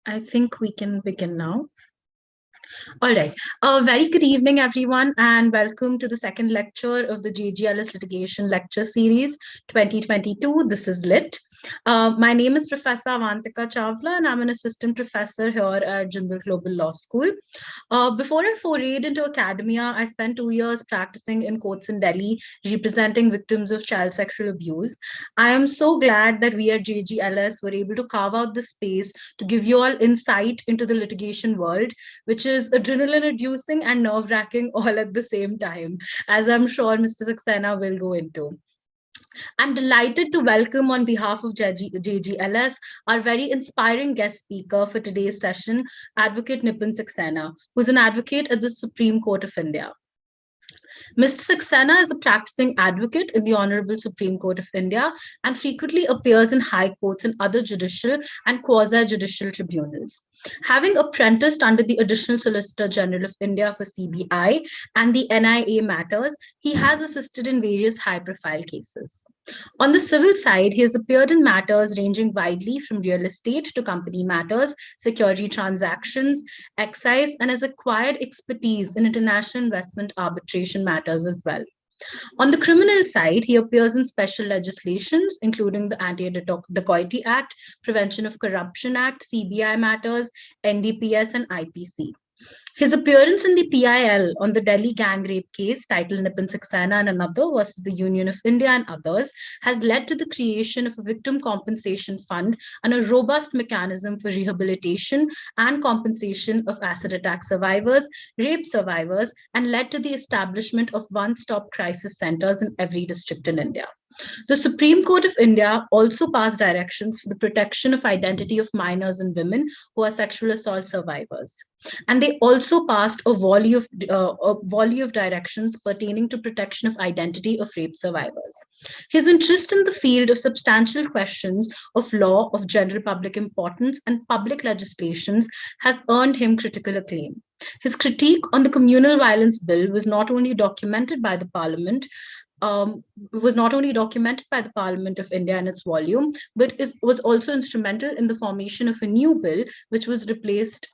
I think we can begin now. All right. A very good evening, everyone, and welcome to the second lecture of the JGLS Litigation Lecture Series 2022. This is LIT. My name is Professor Avantika Chawla, and I'm an assistant professor here at Jindal Global Law School. Before I forayed into academia, I spent 2 years practicing in courts in Delhi, representing victims of child sexual abuse. I am so glad that we at JGLS were able to carve out the space to give you all insight into the litigation world, which is adrenaline-inducing and nerve-wracking all at the same time, as I'm sure Mr. Saxena will go into. I'm delighted to welcome on behalf of JGLS our very inspiring guest speaker for today's session, Advocate Nipun Saxena, who's an advocate at the Supreme Court of India. Mr. Saxena is a practicing advocate in the Honorable Supreme Court of India and frequently appears in high courts and other judicial and quasi-judicial tribunals. Having apprenticed under the Additional Solicitor General of India for CBI and the NIA matters, he has assisted in various high-profile cases. On the civil side, he has appeared in matters ranging widely from real estate to company matters, security transactions, excise, and has acquired expertise in international investment arbitration matters as well. On the criminal side, he appears in special legislations, including the Anti-Decoy Act, Prevention of Corruption Act, CBI matters, NDPS, and IPC. His appearance in the PIL on the Delhi gang rape case, titled Nipun Saxena and Another versus the Union of India and others, has led to the creation of a victim compensation fund and a robust mechanism for rehabilitation and compensation of acid attack survivors, rape survivors, and led to the establishment of one-stop crisis centers in every district in India. The Supreme Court of India also passed directions for the protection of identity of minors and women who are sexual assault survivors. And they also passed a volley of directions pertaining to protection of identity of rape survivors. His interest in the field of substantial questions of law of general public importance and public legislations has earned him critical acclaim. His critique on the Communal Violence Bill was not only documented by the Parliament, of India in its volume, but was also instrumental in the formation of a new bill, which was replaced.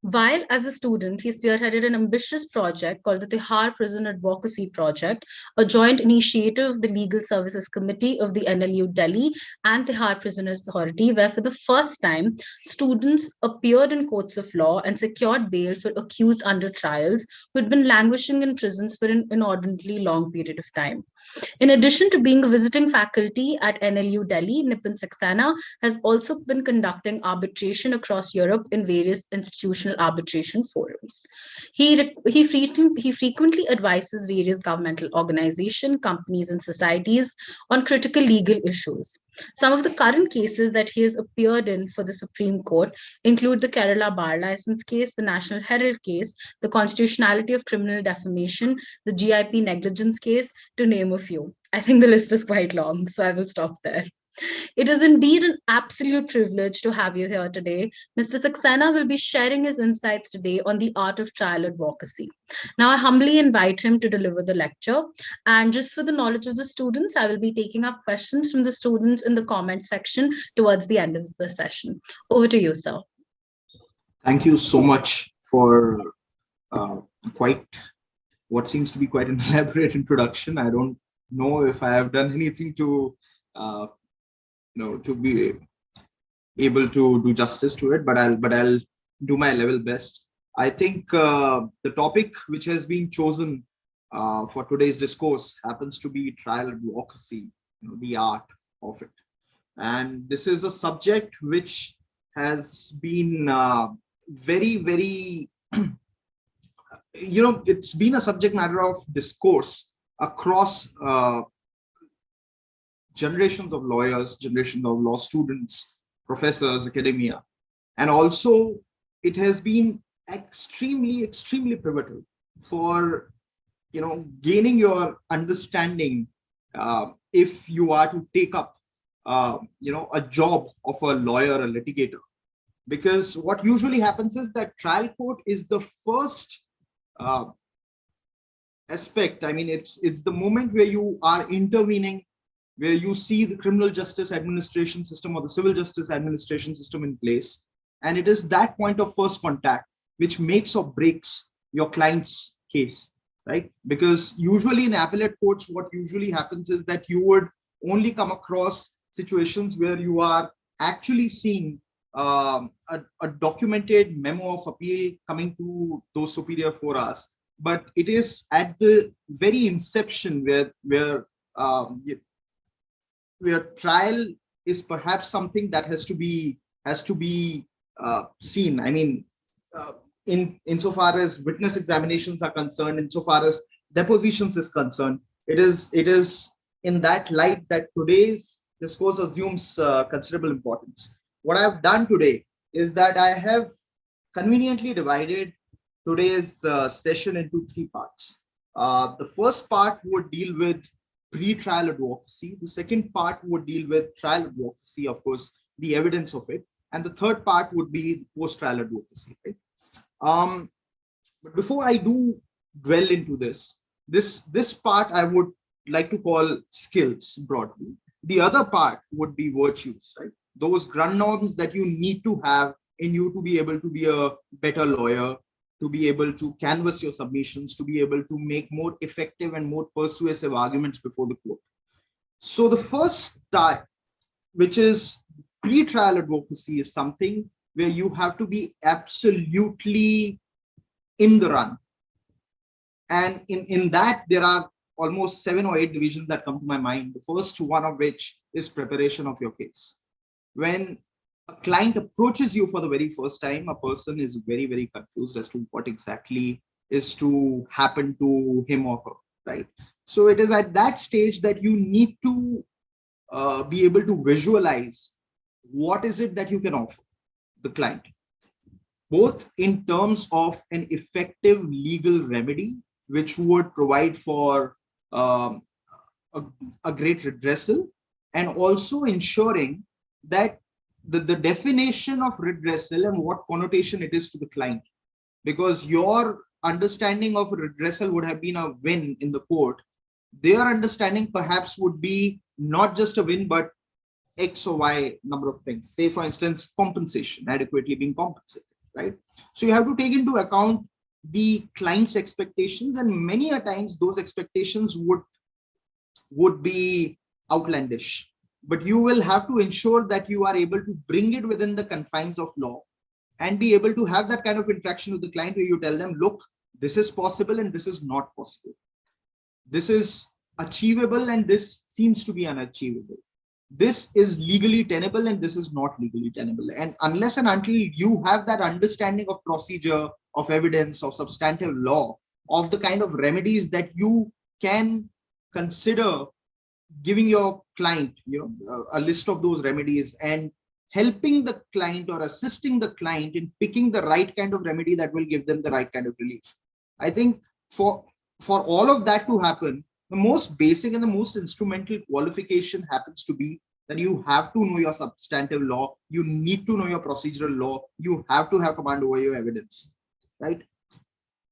While as a student, he spearheaded an ambitious project called the Tihar Prison Advocacy Project, a joint initiative of the Legal Services Committee of the NLU Delhi and Tihar Prison Authority, where for the first time, students appeared in courts of law and secured bail for accused under trials who had been languishing in prisons for an inordinately long period of time. In addition to being a visiting faculty at NLU Delhi, Nipun Saxena has also been conducting arbitration across Europe in various institutional arbitration forums. He frequently advises various governmental organizations, companies, and societies on critical legal issues. Some of the current cases that he has appeared in for the Supreme Court include the Kerala Bar License case, the National Herald case, the constitutionality of criminal defamation, the GIP negligence case, to name a few. I think the list is quite long, so I will stop there. It is indeed an absolute privilege to have you here today. Mr. Saxena will be sharing his insights today on the art of trial advocacy. Now, I humbly invite him to deliver the lecture. And just for the knowledge of the students, I will be taking up questions from the students in the comment section towards the end of the session. Over to you, sir. Thank you so much for quite what seems to be quite an elaborate introduction. I don't know if I have done anything to to be able to do justice to it, but I'll do my level best. I think the topic which has been chosen for today's discourse happens to be trial advocacy, the art of it. And this is a subject which has been very, very, it's been a subject matter of discourse across generations of lawyers, generations of law students, professors, academia. And also it has been extremely, extremely pivotal for, gaining your understanding if you are to take up, a job of a lawyer, a litigator. Because what usually happens is that trial court is the first aspect. I mean, it's the moment where you are intervening where you see the criminal justice administration system or the civil justice administration system in place. And it is that point of first contact which makes or breaks your client's case, right? Because usually in appellate courts, what usually happens is that you would only come across situations where you are actually seeing a documented memo of appeal coming to those superior forums. But it is at the very inception where trial is perhaps something that has to be seen. I mean, insofar as witness examinations are concerned, insofar as depositions is concerned, it is in that light that today's discourse assumes considerable importance. What I've done today is that I have conveniently divided today's session into three parts. The first part would deal with pre-trial advocacy. The second part would deal with trial advocacy, of course, the evidence of it. And the third part would be post-trial advocacy. Right? But before I do dwell into this part I would like to call skills broadly. The other part would be virtues, right? Those ground norms that you need to have in you to be able to be a better lawyer, to be able to canvass your submissions, to be able to make more effective and more persuasive arguments before the court. So the first type, which is pre-trial advocacy, is something where you have to be absolutely in the run. And in that, there are almost 7 or 8 divisions that come to my mind. The first one of which is preparation of your case. When a client approaches you for the very first time, a person is very, very confused as to what exactly is to happen to him or her, right? So it is at that stage that you need to be able to visualize what is it that you can offer the client, both in terms of an effective legal remedy, which would provide for a great redressal, and also ensuring that the definition of redressal and what connotation it is to the client, because your understanding of redressal would have been a win in the court. Their understanding perhaps would be not just a win, but X or Y number of things. Say, for instance, compensation, adequately being compensated, right? So you have to take into account the client's expectations, and many a times those expectations would be outlandish. But you will have to ensure that you are able to bring it within the confines of law and be able to have that kind of interaction with the client where you tell them, look, this is possible and this is not possible. This is achievable and this seems to be unachievable. This is legally tenable and this is not legally tenable. And unless and until you have that understanding of procedure, of evidence, of substantive law, of the kind of remedies that you can consider giving your client, a list of those remedies and helping the client or assisting the client in picking the right kind of remedy that will give them the right kind of relief. I think for all of that to happen, the most basic and the most instrumental qualification happens to be that you have to know your substantive law, you need to know your procedural law, you have to have command over your evidence, right?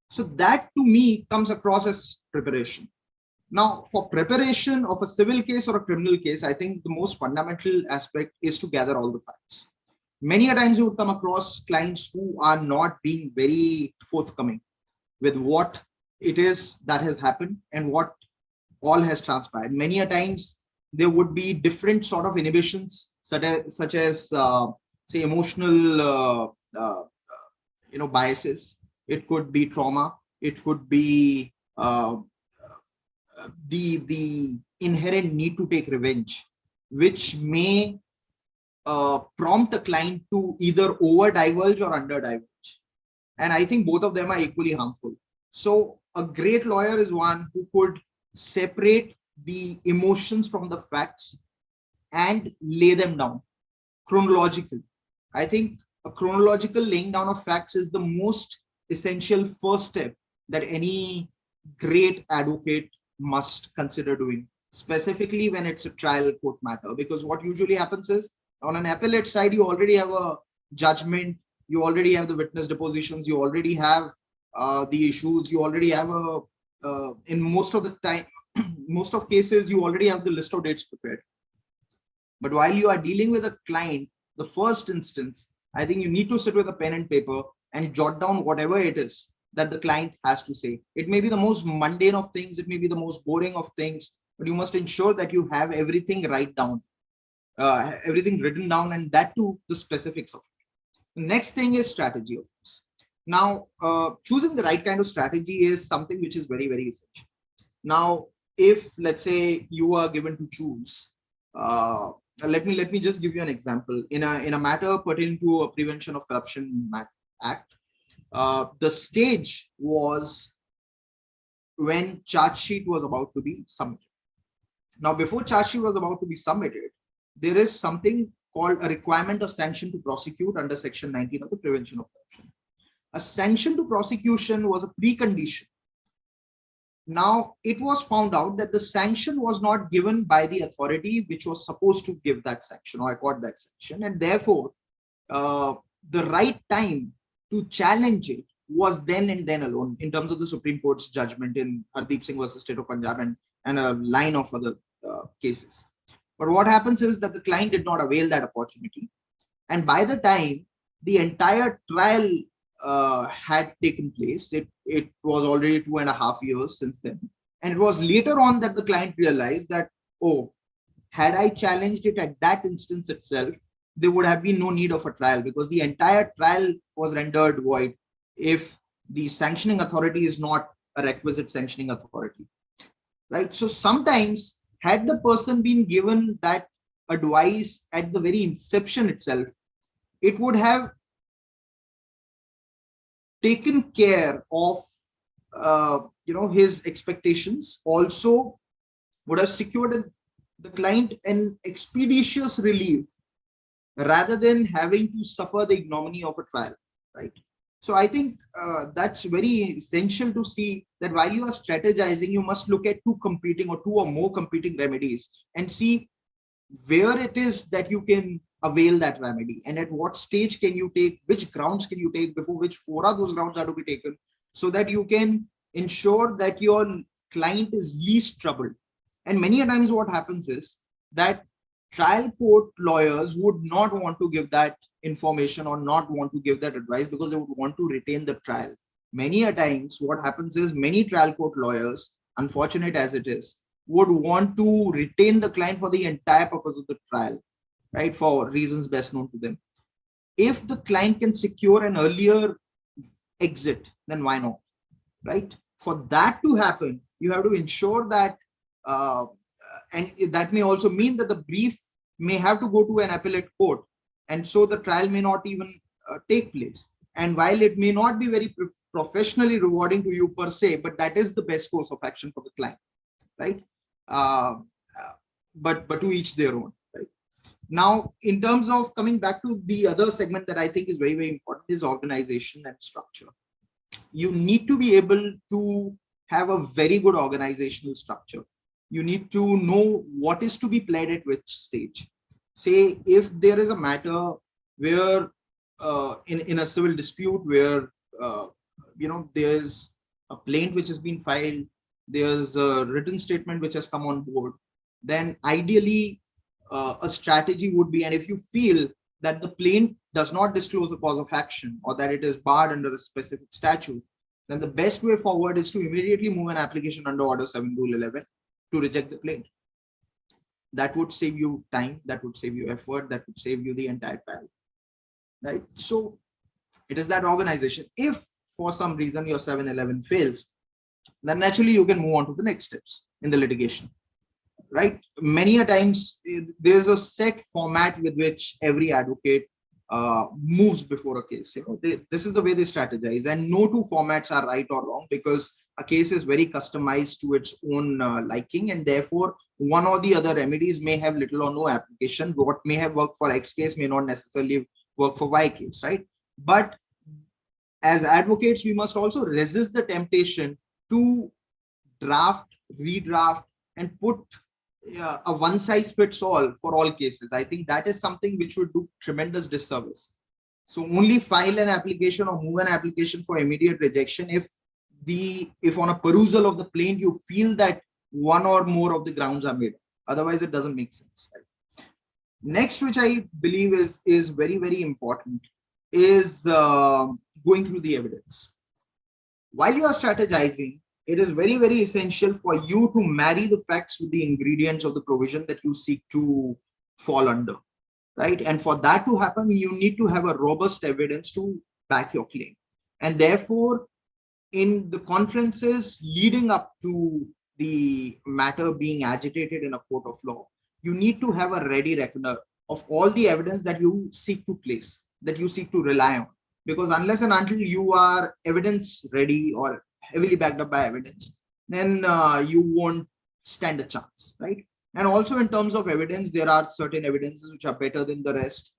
So that to me comes across as preparation. Now, for preparation of a civil case or a criminal case, I think the most fundamental aspect is to gather all the facts. Many a times you would come across clients who are not being very forthcoming with what it is that has happened and what all has transpired. Many a times there would be different sort of inhibitions, such as say emotional biases. It could be trauma. It could be the inherent need to take revenge, which may prompt a client to either over divulge or under divulge. And I think both of them are equally harmful. So a great lawyer is one who could separate the emotions from the facts and lay them down chronologically. I think a chronological laying down of facts is the most essential first step that any great advocate must consider doing, specifically when it's a trial court matter. Because what usually happens is, on an appellate side, you already have a judgment, you already have the witness depositions, you already have the issues, you already have in most of the time, most of cases, you already have the list of dates prepared. But while you are dealing with a client, the first instance, I think you need to sit with a pen and paper and jot down whatever it is that the client has to say. It may be the most mundane of things, it may be the most boring of things, but you must ensure that you have everything everything written down, and that too the specifics of it. The next thing is strategy, of course. Now, choosing the right kind of strategy is something which is very, very essential. Now, if let's say you are given to choose, let me just give you an example. In a matter pertaining to a Prevention of Corruption Act, the stage was when charge sheet was about to be submitted. Now, before charge sheet was about to be submitted, there is something called a requirement of sanction to prosecute under Section 19 of the Prevention of Corruption. A sanction to prosecution was a precondition. Now, it was found out that the sanction was not given by the authority which was supposed to give that sanction or accord that sanction, and therefore the right time to challenge it was then and then alone, in terms of the Supreme Court's judgment in Hardeep Singh versus State of Punjab and a line of other cases. But what happens is that the client did not avail that opportunity, and by the time the entire trial had taken place, it was already 2.5 years since then, and it was later on that the client realized that, oh, had I challenged it at that instance itself, there would have been no need of a trial, because the entire trial was rendered void if the sanctioning authority is not a requisite sanctioning authority, right? So sometimes, had the person been given that advice at the very inception itself, it would have taken care of his expectations, also would have secured the client an expeditious relief rather than having to suffer the ignominy of a trial, right? So I think that's very essential to see that while you are strategizing, you must look at two or more competing remedies and see where it is that you can avail that remedy, and at what stage can you take, which grounds can you take, before which fora those grounds are to be taken, so that you can ensure that your client is least troubled. And many a times what happens is that trial court lawyers would not want to give that information or not want to give that advice because they would want to retain the trial. Many a times what happens is many trial court lawyers, unfortunate as it is, would want to retain the client for the entire purpose of the trial, right, for reasons best known to them. If the client can secure an earlier exit, then why not, right? For that to happen, you have to ensure that, and that may also mean that the brief may have to go to an appellate court, and so the trial may not even take place. And while it may not be very professionally rewarding to you per se, but that is the best course of action for the client, right? But to each their own, right? Now, in terms of coming back to the other segment that I think is very, very important, is organization and structure. You need to be able to have a very good organizational structure. You need to know what is to be played at which stage. Say, if there is a matter where in a civil dispute where there's a plaint which has been filed, there's a written statement which has come on board, then ideally a strategy would be, and if you feel that the plaint does not disclose the cause of action or that it is barred under a specific statute, then the best way forward is to immediately move an application under Order 7 Rule 11 to reject the plaint. That would save you time, that would save you effort, that would save you the entire trial, right? So it is that organization. If for some reason your 711 fails, then naturally you can move on to the next steps in the litigation, right? Many a times there's a set format with which every advocate moves before a case. This is the way they strategize, and no two formats are right or wrong, because a case is very customized to its own liking, and therefore one or the other remedies may have little or no application. What may have worked for X case may not necessarily work for Y case, right? But as advocates, we must also resist the temptation to draft, redraft, and put a one-size-fits-all for all cases. I think that is something which would do tremendous disservice. So only file an application or move an application for immediate rejection if on a perusal of the plaint you feel that one or more of the grounds are made. Otherwise, it doesn't make sense. Right? Next, which I believe is very, very important, is going through the evidence. While you are strategizing, it is very, very essential for you to marry the facts with the ingredients of the provision that you seek to fall under, right? And for that to happen, you need to have a robust evidence to back your claim. And therefore, in the conferences leading up to the matter being agitated in a court of law, you need to have a ready reckoner of all the evidence that you seek to place, that you seek to rely on. Because unless and until you are evidence ready or heavily backed up by evidence, then you won't stand a chance, right? And also in terms of evidence, there are certain evidences which are better than the rest.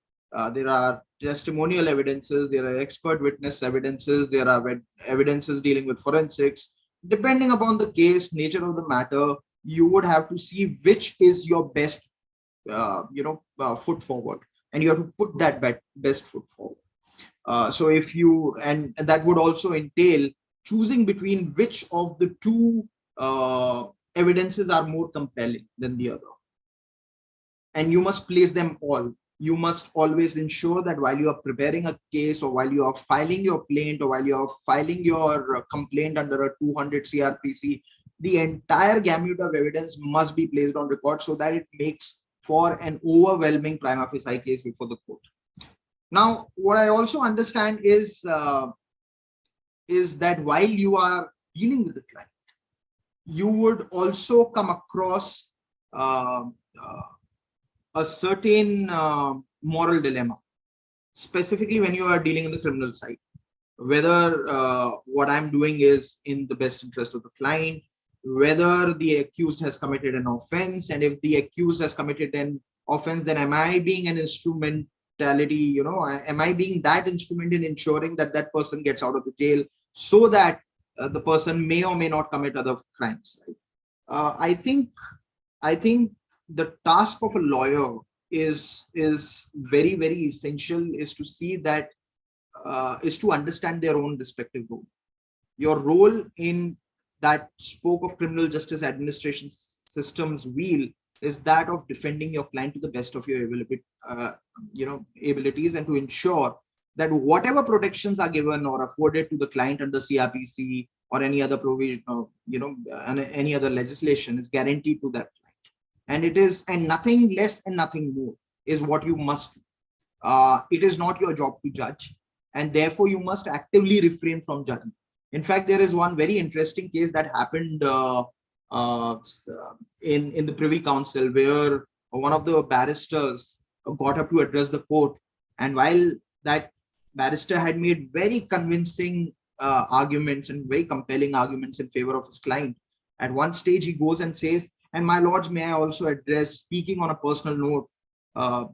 There are testimonial evidences, there are expert witness evidences, there are evidences dealing with forensics. Depending upon the case, nature of the matter, you would have to see which is your best, foot forward, and you have to put that best foot forward. So if you, and that would also entail choosing between which of the two evidences are more compelling than the other. And you must place them all. You must always ensure that while you are preparing a case, or while you are filing your plaint, or while you are filing your complaint under a 200 CRPC, the entire gamut of evidence must be placed on record so that it makes for an overwhelming prima facie case before the court. Now, what I also understand is that while you are dealing with the client, you would also come across a certain moral dilemma, specifically when you are dealing in the criminal side, whether what I'm doing is in the best interest of the client, whether the accused has committed an offense, and if the accused has committed an offense, then am I being an instrumentality, am I being that instrument in ensuring that that person gets out of the jail so that the person may or may not commit other crimes, right? I think the task of a lawyer is very, very essential, is to see that, is to understand their own respective role. Your role in that spoke of criminal justice administration system's wheel is that of defending your client to the best of your abilities, and to ensure that whatever protections are given or afforded to the client under CRPC or any other provision, any other legislation is guaranteed to that client. And it is, and nothing less and nothing more is what you must do. It is not your job to judge, and therefore you must actively refrain from judging. In fact, there is one very interesting case that happened in the Privy Council, where one of the barristers got up to address the court, and while that barrister had made very convincing arguments and very compelling arguments in favor of his client, at one stage he goes and says, "And my lords, may I also address, speaking on a personal note,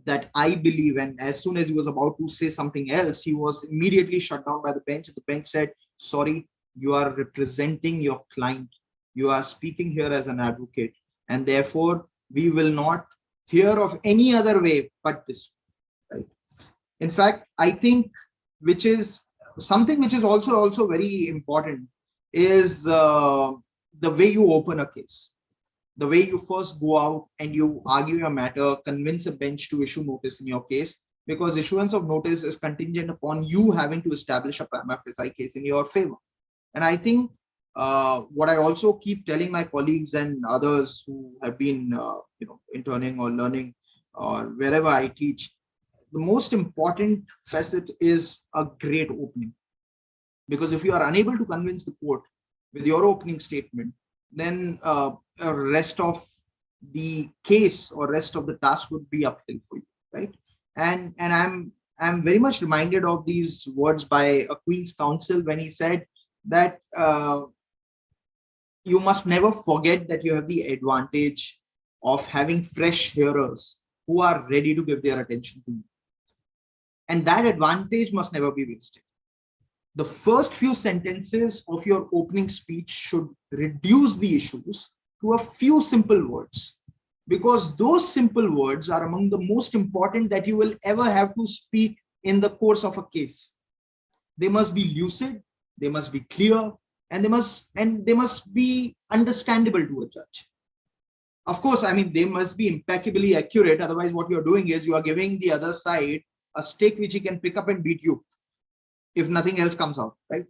that I believe," and as soon as he was about to say something else, he was immediately shut down by the bench. The bench said, "Sorry, you are representing your client. You are speaking here as an advocate, and therefore we will not hear of any other way but this." Right? In fact, I think, which is something which is also very important, is the way you open a case. The way you first go out and you argue your matter, convince a bench to issue notice in your case, because issuance of notice is contingent upon you having to establish a prima facie case in your favor. And I think what I also keep telling my colleagues and others who have been interning or learning or wherever I teach, the most important facet is a great opening. Because if you are unable to convince the court with your opening statement, then rest of the case or rest of the task would be uphill for you, right? And I'm very much reminded of these words by a Queen's Counsel when he said that you must never forget that you have the advantage of having fresh hearers who are ready to give their attention to you. And that advantage must never be wasted. The first few sentences of your opening speech should reduce the issues to a few simple words, because those simple words are among the most important that you will ever have to speak in the course of a case. They must be lucid, they must be clear, and they must be understandable to a judge. Of course, I mean, they must be impeccably accurate. Otherwise, what you're doing is you are giving the other side a stick which he can pick up and beat you if nothing else comes out, right?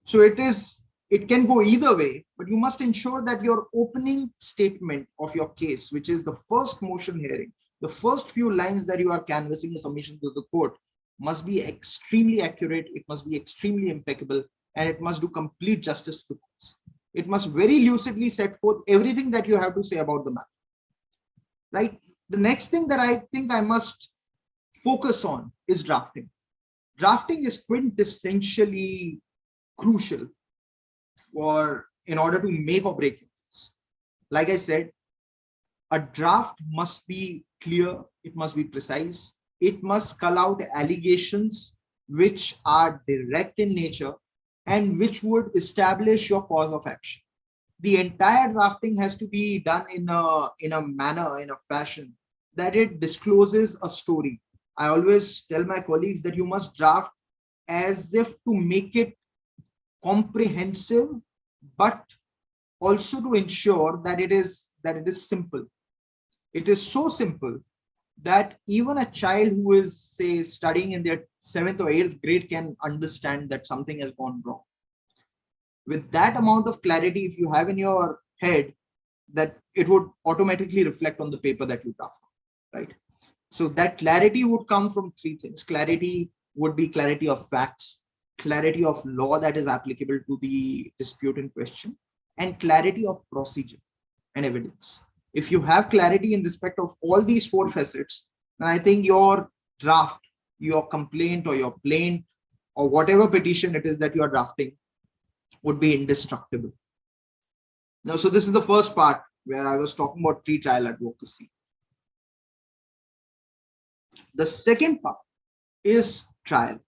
So it can go either way, but you must ensure that your opening statement of your case, which is the first motion hearing, the first few lines that you are canvassing a submission to the court, must be extremely accurate, it must be extremely impeccable, and it must do complete justice to the courts. It must very lucidly set forth everything that you have to say about the matter, right? The next thing that I think I must focus on is drafting. Drafting is quintessentially crucial in order to make or break it. Like I said, a draft must be clear, it must be precise, it must cull out allegations which are direct in nature and which would establish your cause of action. The entire drafting has to be done in a manner, in a fashion that it discloses a story. I always tell my colleagues that you must draft as if to make it comprehensive, but also to ensure that it is simple. It is so simple that even a child who is, say, studying in their 7th or 8th grade can understand that something has gone wrong. With that amount of clarity, if you have in your head, that it would automatically reflect on the paper that you draft, right? So that clarity would come from 3 things. Clarity would be clarity of facts, clarity of law that is applicable to the dispute in question, and clarity of procedure and evidence. If you have clarity in respect of all these 4 facets, then I think your draft, your complaint or your plaint or whatever petition it is that you are drafting would be indestructible. Now, so this is the first part where I was talking about pre-trial advocacy. The second part is trial,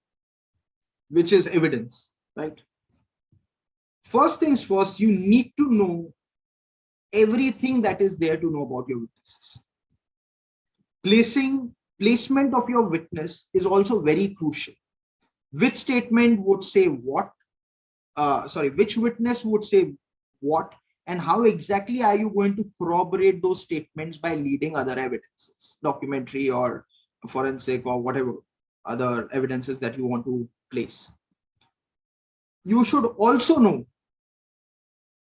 which is evidence, right? First things first, you need to know everything that is there to know about your witnesses. Placement of your witness is also very crucial. Which statement would say what? Which witness would say what, and how exactly are you going to corroborate those statements by leading other evidences, documentary or forensic or whatever other evidences that you want to place. You should also know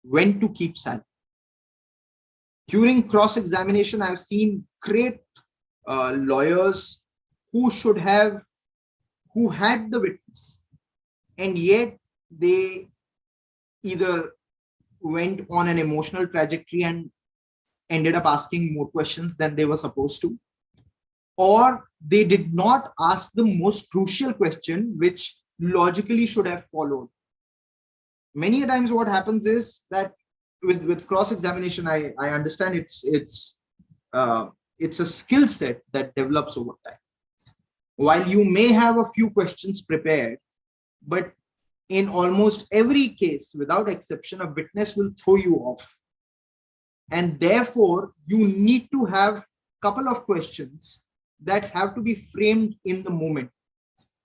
when to keep silent. During cross-examination, I've seen great lawyers who had the witness, and yet they either went on an emotional trajectory and ended up asking more questions than they were supposed to, or they did not ask the most crucial question which logically should have followed. Many times what happens is that with cross-examination, I understand it's a skill set that develops over time. While you may have a few questions prepared, but in almost every case, without exception, a witness will throw you off. And therefore, you need to have a couple of questions that have to be framed in the moment.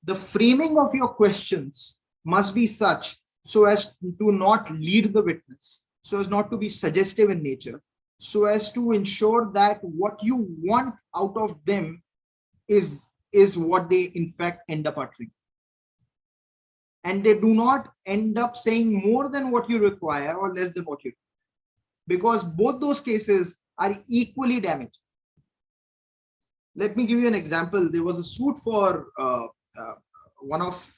The framing of your questions must be such so as to not lead the witness, so as not to be suggestive in nature, so as to ensure that what you want out of them is what they in fact end up uttering. And they do not end up saying more than what you require or less than what you require, because both those cases are equally damaging. Let me give you an example. There was a suit for one of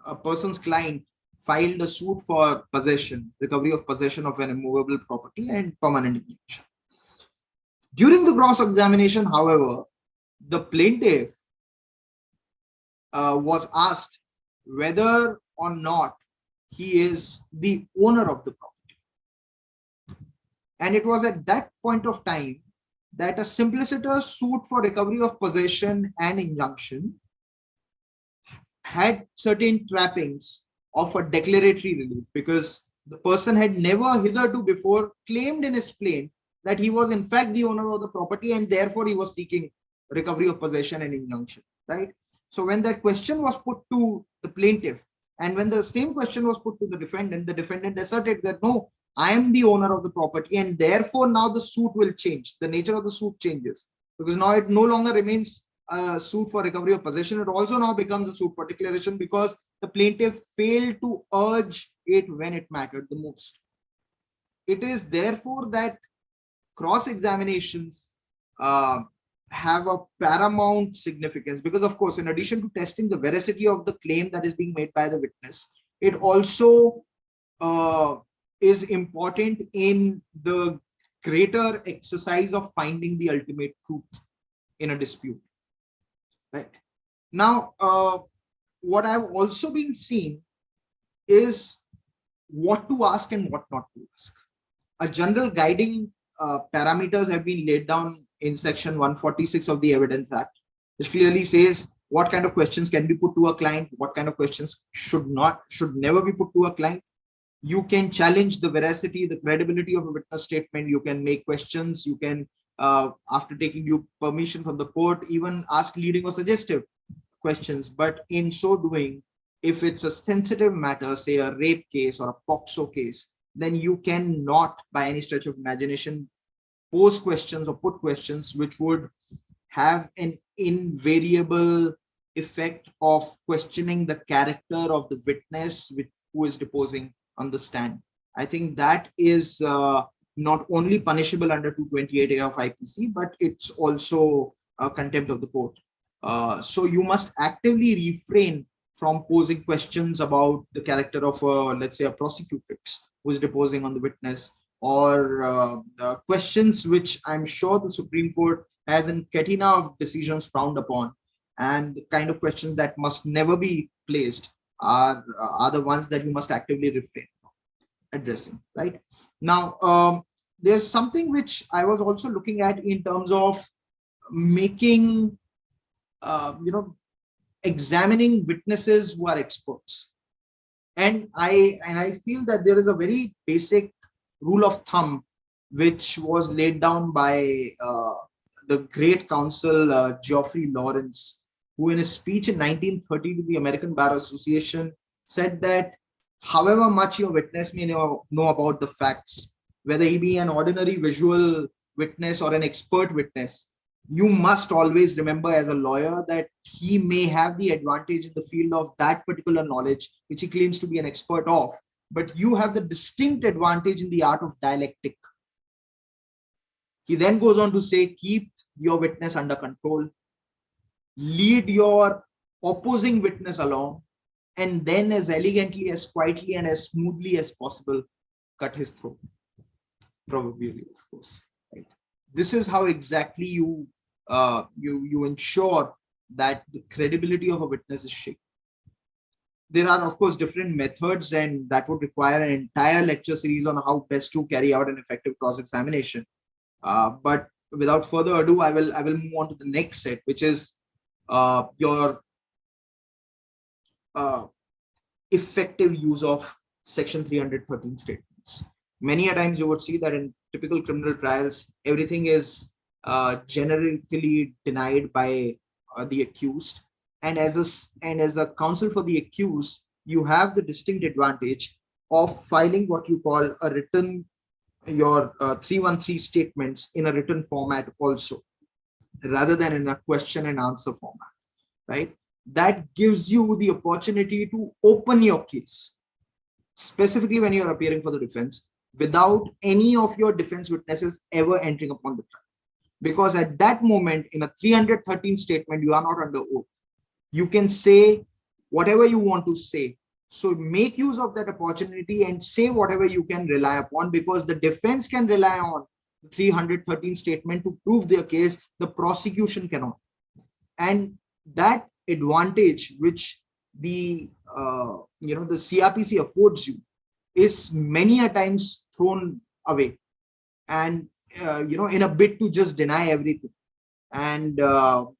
a person's client filed a suit for possession, recovery of possession of an immovable property and permanent injunction. During the cross-examination, however, the plaintiff was asked whether or not he is the owner of the property. And it was at that point of time that a simpliciter suit for recovery of possession and injunction had certain trappings of a declaratory relief, because the person had never hitherto before claimed in his plaint that he was in fact the owner of the property, and therefore he was seeking recovery of possession and injunction, right? So when that question was put to the plaintiff, And when the same question was put to the defendant asserted that no, I am the owner of the property, and therefore now the suit will change. The nature of the suit changes, because now it no longer remains a suit for recovery of possession. It also now becomes a suit for declaration, because the plaintiff failed to urge it when it mattered the most. It is therefore that cross-examinations have a paramount significance, because of course, in addition to testing the veracity of the claim that is being made by the witness, it also is important in the greater exercise of finding the ultimate truth in a dispute. Right now, what I've also been seeing is what to ask and what not to ask. A general guiding parameters have been laid down in section 146 of the Evidence Act, which clearly says what kind of questions can be put to a client, what kind of questions should never be put to a client. You can challenge the veracity, the credibility of a witness statement. You can make questions. You can, after taking due permission from the court, even ask leading or suggestive questions. But in so doing, if it's a sensitive matter, say a rape case or a POXO case, then you cannot, by any stretch of imagination, pose questions or put questions which would have an invariable effect of questioning the character of the witness who is deposing on the stand. I think that is not only punishable under 228A of IPC, but it's also contempt of the court. So you must actively refrain from posing questions about the character of, let's say, a prosecutrix who is deposing on the witness, or questions which I'm sure the Supreme Court has in Katina of decisions frowned upon, and the kind of questions that must never be placed are the ones that you must actively refrain from addressing. Right now, there's something which I was also looking at in terms of making, examining witnesses who are experts. And I feel that there is a very basic rule of thumb which was laid down by the great counsel Geoffrey Lawrence, who in a speech in 1930 to the American Bar Association said that however much your witness may know about the facts, whether he be an ordinary visual witness or an expert witness, you must always remember as a lawyer that he may have the advantage in the field of that particular knowledge which he claims to be an expert of, but you have the distinct advantage in the art of dialectic. He then goes on to say, keep your witness under control, lead your opposing witness along, and then as elegantly, as quietly, and as smoothly as possible, cut his throat. Proverbially, of course. Right? This is how exactly you ensure that the credibility of a witness is shaken. There are, of course, different methods, and that would require an entire lecture series on how best to carry out an effective cross-examination. But without further ado, I will move on to the next set, which is your effective use of Section 313 statements. Many a times you would see that in typical criminal trials, everything is generically denied by the accused, and as a counsel for the accused, you have the distinct advantage of filing what you call a written, your 313 statements in a written format also, rather than in a question and answer format, right? That gives you the opportunity to open your case, specifically when you're appearing for the defense, without any of your defense witnesses ever entering upon the trial. Because at that moment, in a 313 statement, you are not under oath. You can say whatever you want to say. So make use of that opportunity and say whatever you can rely upon, because the defense can rely on the 313 statement to prove their case. The prosecution cannot. And that advantage which the the CRPC affords you is many a times thrown away, and in a bid to just deny everything. And and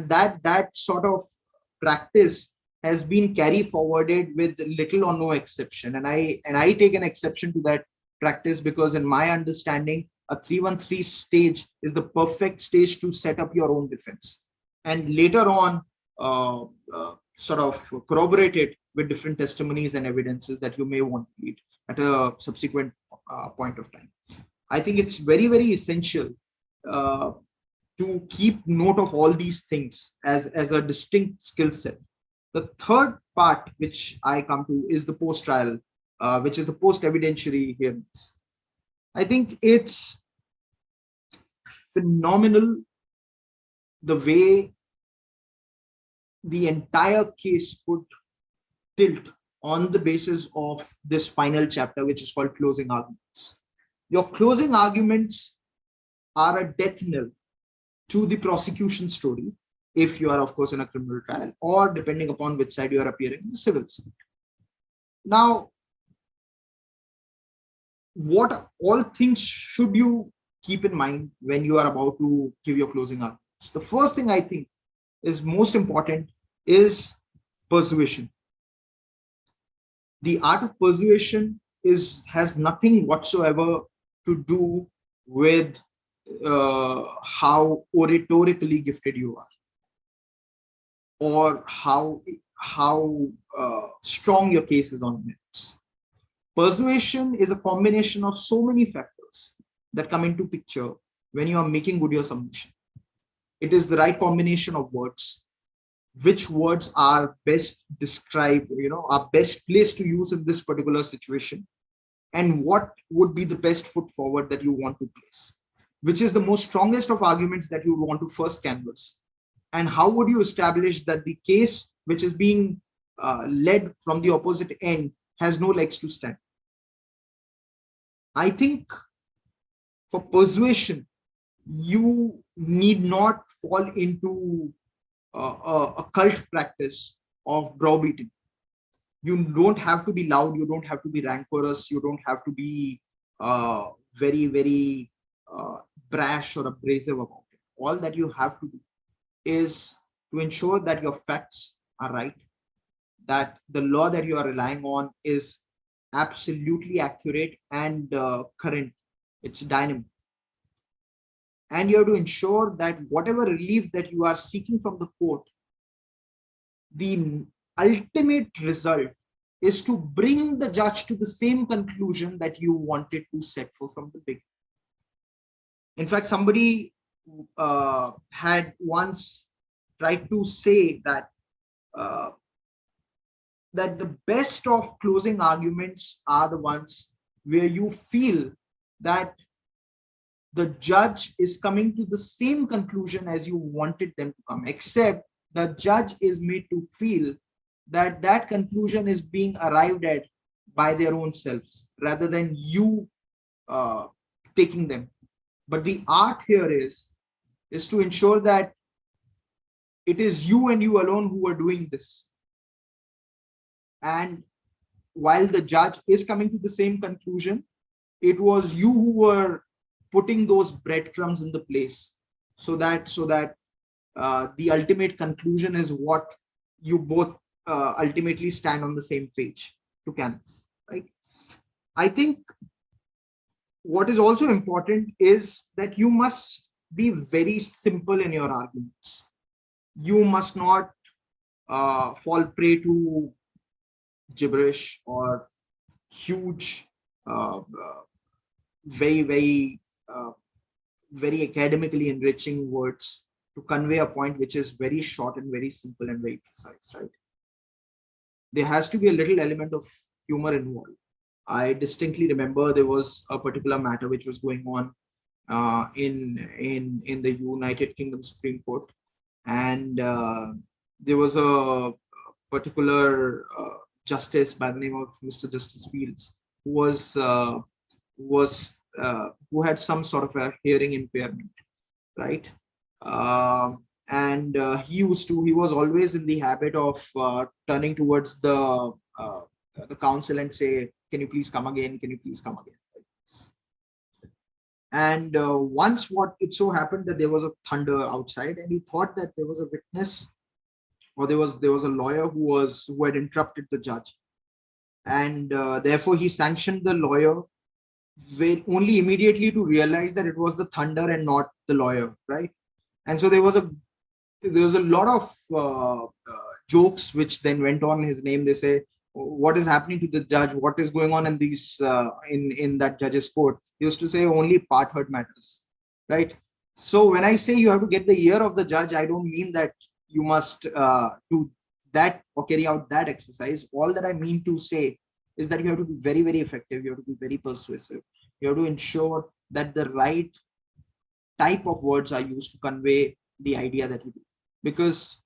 that sort of practice has been carried forwarded with little or no exception, and I take an exception to that practice, because in my understanding, a 313 stage is the perfect stage to set up your own defense. And later on, sort of corroborate it with different testimonies and evidences that you may want to read at a subsequent point of time. I think it's very, very essential to keep note of all these things as a distinct skill set. The third part which I come to is the post-trial, which is the post-evidentiary hearings. I think it's phenomenal the way the entire case could tilt on the basis of this final chapter, which is called closing arguments. Your closing arguments are a death knell to the prosecution story, if you are, of course, in a criminal trial, or depending upon which side you are appearing in the civil suit. Now, what all things should you keep in mind when you are about to give your closing arguments? The first thing I think is most important is persuasion. The art of persuasion has nothing whatsoever to do with how oratorically gifted you are, or how strong your case is on merits. Persuasion is a combination of so many factors that come into picture when you are making good your submission. It is the right combination of words, which words are best described, are best placed to use in this particular situation, and what would be the best foot forward that you want to place, which is the most strongest of arguments that you want to first canvass. And how would you establish that the case which is being led from the opposite end has no legs to stand? I think for persuasion, you need not fall into a cult practice of browbeating. You don't have to be loud, you don't have to be rancorous, you don't have to be very, very brash or abrasive about it. All that you have to do is to ensure that your facts are right, that the law that you are relying on is absolutely accurate and current, it's dynamic. And you have to ensure that whatever relief that you are seeking from the court, the ultimate result is to bring the judge to the same conclusion that you wanted to set for from the beginning. In fact, somebody had once tried to say that that the best of closing arguments are the ones where you feel that the judge is coming to the same conclusion as you wanted them to come, except the judge is made to feel that that conclusion is being arrived at by their own selves rather than you taking them. But the art here is to ensure that it is you and you alone who are doing this. And while the judge is coming to the same conclusion, it was you who were putting those breadcrumbs in the place so that the ultimate conclusion is what you both ultimately stand on the same page to canvas, right? I think what is also important is that you must be very simple in your arguments. You must not fall prey to gibberish or huge, very academically enriching words to convey a point which is very short and very simple and very precise, right? There has to be a little element of humor involved. I distinctly remember there was a particular matter which was going on in the United Kingdom Supreme Court, and there was a particular justice by the name of Mr. Justice Fields who had some sort of a hearing impairment, right? He was always in the habit of turning towards the counsel and say, "Can you please come again? Can you please come again?" And once it so happened that there was a thunder outside, and he thought that there was a witness, or there was a lawyer who had interrupted the judge, and therefore he sanctioned the lawyer only immediately to realize that it was the thunder and not the lawyer, right? And so there was a lot of jokes which then went on his name. They say, what is happening to the judge? What is going on in these in that judge's court? He used to say only part heard matters, right? So when I say you have to get the ear of the judge, I don't mean that you must do that or carry out that exercise. All that I mean to say is that you have to be very, very effective. You have to be very persuasive. You have to ensure that the right type of words are used to convey the idea that you do. Because,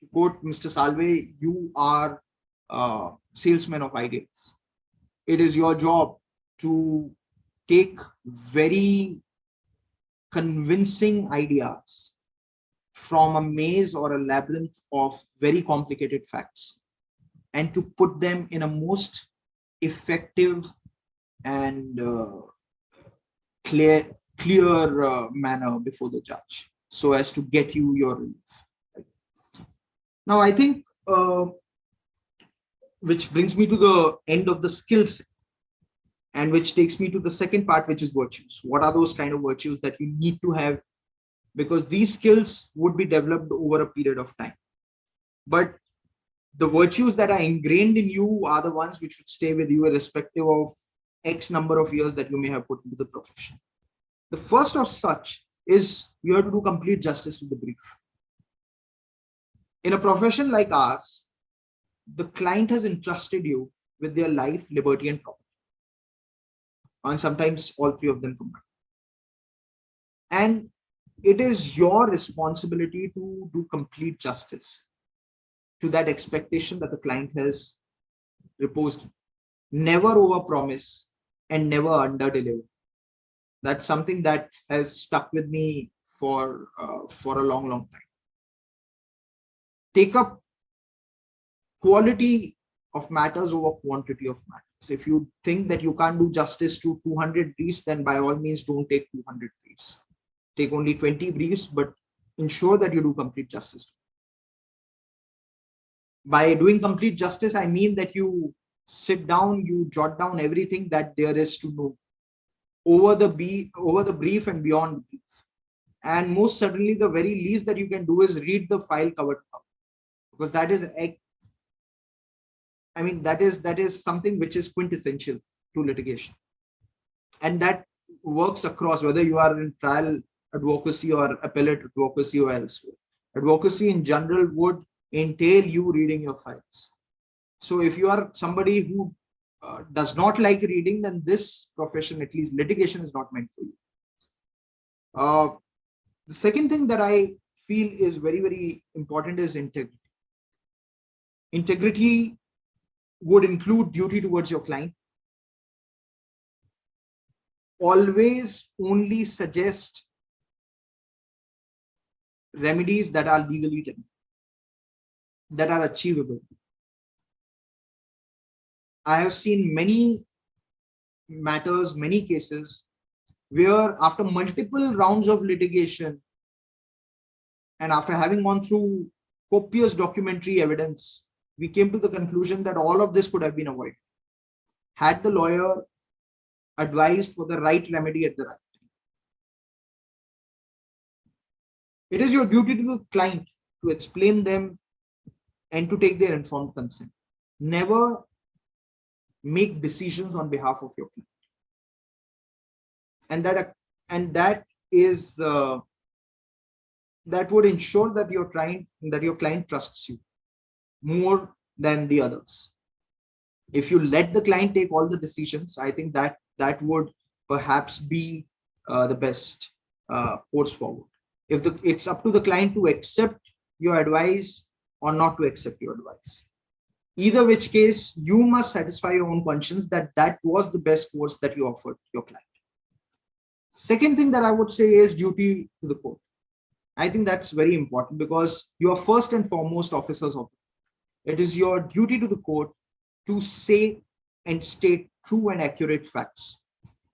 to quote Mr. Salve, you are a salesman of ideas. It is your job to take very convincing ideas from a maze or a labyrinth of very complicated facts and to put them in a most effective and clear manner before the judge, so as to get you your relief. Now, I think, which brings me to the end of the skills, and which takes me to the second part, which is virtues. What are those kind of virtues that you need to have? Because these skills would be developed over a period of time. But the virtues that are ingrained in you are the ones which should stay with you irrespective of X number of years that you may have put into the profession. The first of such is you have to do complete justice to the brief. In a profession like ours, the client has entrusted you with their life, liberty, and property, and sometimes all three of them combined. And it is your responsibility to do complete justice to that expectation that the client has reposed. Never overpromise and never underdeliver. That's something that has stuck with me for a long, long time. Take up quality of matters over quantity of matters. If you think that you can't do justice to 200 briefs, then by all means don't take 200 briefs. Take only 20 briefs, but ensure that you do complete justice to them. By doing complete justice, I mean that you sit down, you jot down everything that there is to know over the brief and beyond the brief. And most certainly, the very least that you can do is read the file cover to cover, because that is something which is quintessential to litigation, and that works across whether you are in trial advocacy or appellate advocacy or elsewhere. Advocacy in general would entail you reading your files. So if you are somebody who does not like reading, then this profession, at least litigation, is not meant for you. The second thing that I feel is very, very important is integrity. Integrity would include duty towards your client. Always only suggest remedies that are legally done, that are achievable. I have seen many matters, many cases where after multiple rounds of litigation and after having gone through copious documentary evidence, we came to the conclusion that all of this could have been avoided had the lawyer advised for the right remedy at the right time. It is your duty to the client to explain them and to take their informed consent. Never make decisions on behalf of your client. And that would ensure that your client trusts you more than the others. If you let the client take all the decisions, I think that would perhaps be the best course forward. If it's up to the client to accept your advice or not to accept your advice. Either which case, you must satisfy your own conscience that was the best course that you offered your client. Second thing that I would say is duty to the court. I think that's very important because you are first and foremost officers of the court. It is your duty to the court to say and state true and accurate facts.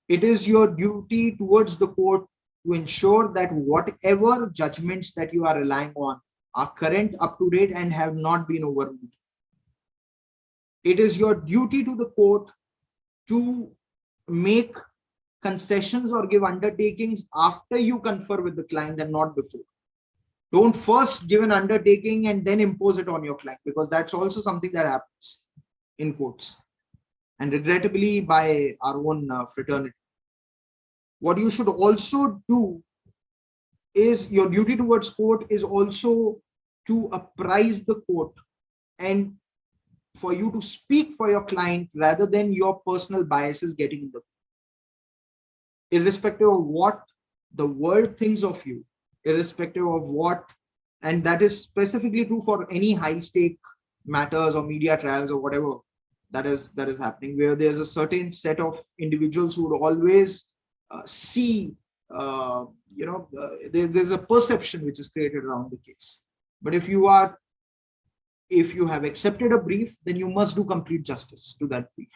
It is your duty towards the court to ensure that whatever judgments that you are relying on are current, up to date, and have not been overruled. It is your duty to the court to make concessions or give undertakings after you confer with the client and not before. Don't first give an undertaking and then impose it on your client, because that's also something that happens in courts, and regrettably by our own fraternity. What you should also do is, your duty towards court is also to apprise the court and for you to speak for your client rather than your personal biases getting in the way. Irrespective of what the world thinks of you, irrespective of what, and that is specifically true for any high stake matters or media trials or whatever that is happening, where there's a certain set of individuals who would always see there's a perception which is created around the case. But if you have accepted a brief, then you must do complete justice to that brief,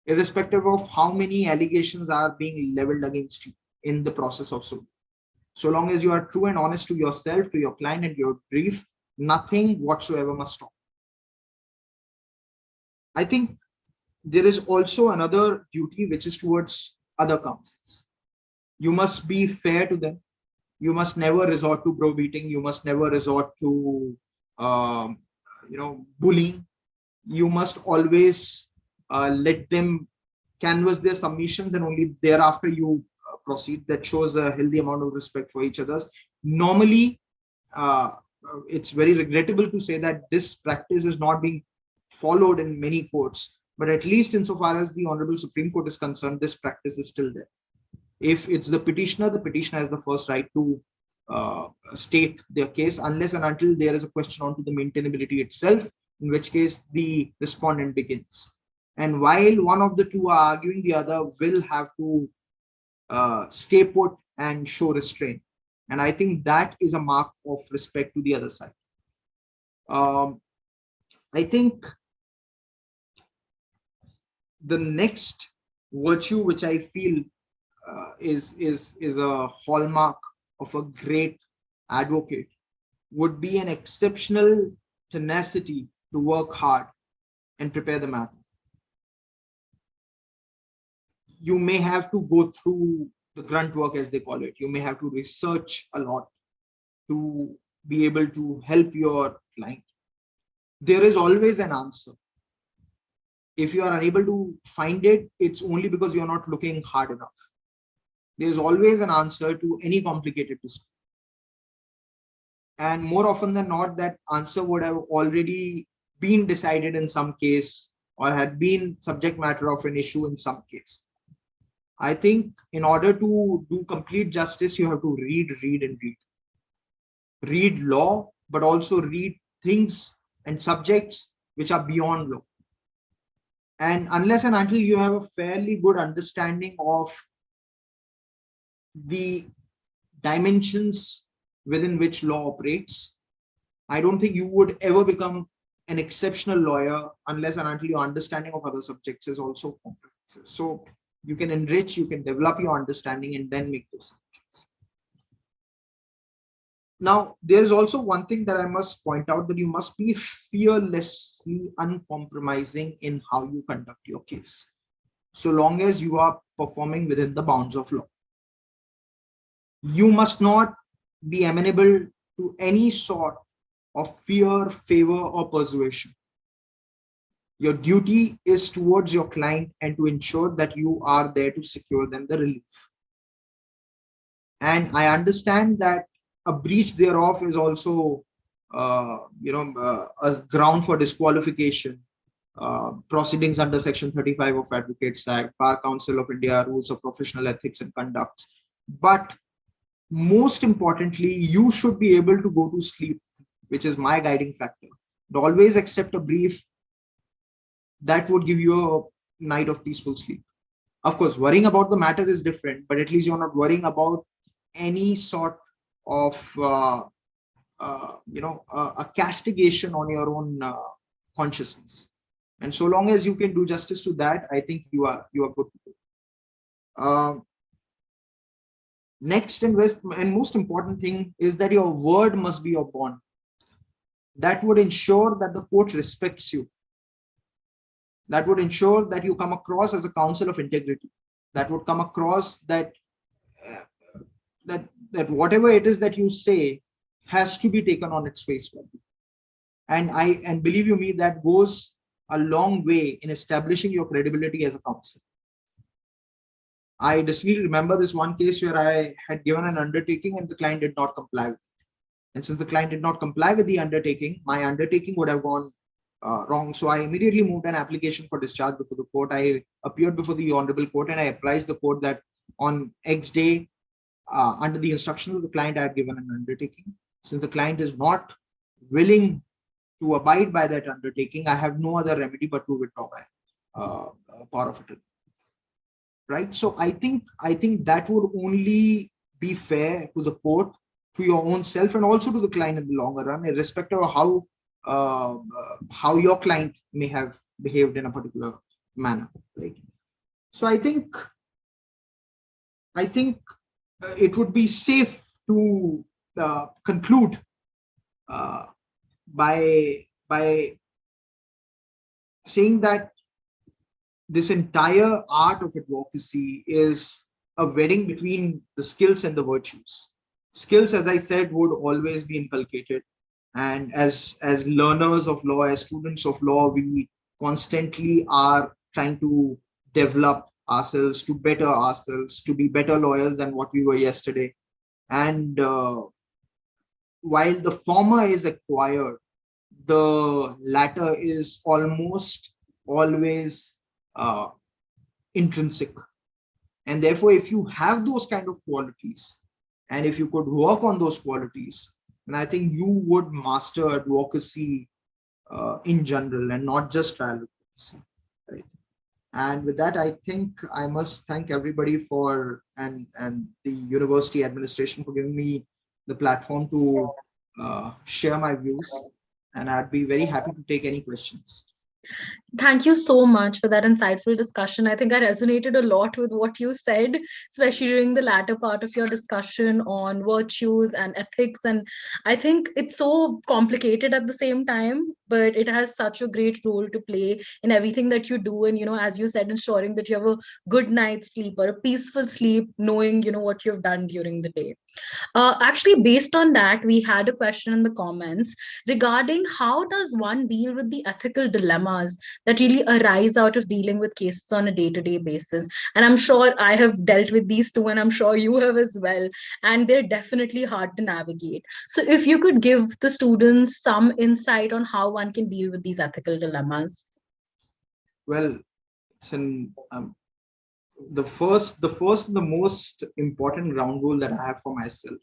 irrespective of how many allegations are being leveled against you in the process of suit. So long as you are true and honest to yourself, to your client, and your brief, nothing whatsoever must stop. I think there is also another duty which is towards other counsels. You must be fair to them. You must never resort to browbeating. You must never resort to bullying. You must always let them canvas their submissions, and only thereafter you proceed. That shows a healthy amount of respect for each other's. Normally, it's very regrettable to say that this practice is not being followed in many courts, but at least insofar as the Honorable Supreme Court is concerned, this practice is still there. If it's the petitioner has the first right to state their case, unless and until there is a question onto the maintainability itself, in which case the respondent begins. And while one of the two are arguing, the other will have to stay put and show restraint. And I think that is a mark of respect to the other side. I think the next virtue which I feel is a hallmark of a great advocate would be an exceptional tenacity to work hard and prepare the matter. You may have to go through the grunt work, as they call it. You may have to research a lot to be able to help your client. There is always an answer. If you are unable to find it, it's only because you're not looking hard enough. There's always an answer to any complicated dispute. And more often than not, that answer would have already been decided in some case, or had been subject matter of an issue in some case. I think in order to do complete justice, you have to read and read. Read law, but also read things and subjects which are beyond law. And unless and until you have a fairly good understanding of the dimensions within which law operates, I don't think you would ever become an exceptional lawyer unless and until your understanding of other subjects is also comprehensive. So you can enrich, you can develop your understanding, and then make those submissions. Now, there is also one thing that I must point out, that you must be fearlessly uncompromising in how you conduct your case, so long as you are performing within the bounds of law. You must not be amenable to any sort of fear, favor, or persuasion. Your duty is towards your client and to ensure that you are there to secure them the relief. And I understand that a breach thereof is also a ground for disqualification. Proceedings under Section 35 of Advocates Act, Bar Council of India, Rules of Professional Ethics and Conduct. But most importantly, you should be able to go to sleep, which is my guiding factor. But always accept a brief that would give you a night of peaceful sleep. Of course, worrying about the matter is different, but at least you're not worrying about any sort of a castigation on your own consciousness. And so long as you can do justice to that, I think you are good to go. Next and most important thing is that your word must be your bond. That would ensure that the court respects you. That would ensure that you come across as a counsel of integrity. That would come across that whatever it is that you say has to be taken on its face value. And believe you me, that goes a long way in establishing your credibility as a counsel. I distinctly remember this one case where I had given an undertaking and the client did not comply with it. And since the client did not comply with the undertaking, my undertaking would have gone wrong. So I immediately moved an application for discharge before the court. I appeared before the honorable court and I apprised the court that on X day, under the instructions of the client, I had given an undertaking. Since the client is not willing to abide by that undertaking, I have no other remedy but to withdraw my power of attorney. Right. So I think that would only be fair to the court, to your own self, and also to the client in the longer run, irrespective of how your client may have behaved in a particular manner. Right. So I think it would be safe to conclude by saying that this entire art of advocacy is a wedding between the skills and the virtues. Skills, as I said, would always be inculcated. And as learners of law, as students of law, we constantly are trying to develop ourselves, to better ourselves, to be better lawyers than what we were yesterday. And while the former is acquired, the latter is almost always intrinsic. And therefore, if you have those kind of qualities, and if you could work on those qualities, then I think you would master advocacy in general, and not just trial advocacy. Right? And with that, I think I must thank everybody for and the university administration for giving me the platform to share my views. And I'd be very happy to take any questions. Thank you so much for that insightful discussion. I think I resonated a lot with what you said, especially during the latter part of your discussion on virtues and ethics. And I think it's so complicated at the same time, but it has such a great role to play in everything that you do. And, as you said, ensuring that you have a good night's sleep or a peaceful sleep, knowing, what you've done during the day. Actually, based on that, we had a question in the comments regarding how does one deal with the ethical dilemmas that really arise out of dealing with cases on a day-to-day basis. And I'm sure I have dealt with these too, and I'm sure you have as well. And they're definitely hard to navigate. So if you could give the students some insight on how one can deal with these ethical dilemmas. Well, it's the first and the most important ground rule that I have for myself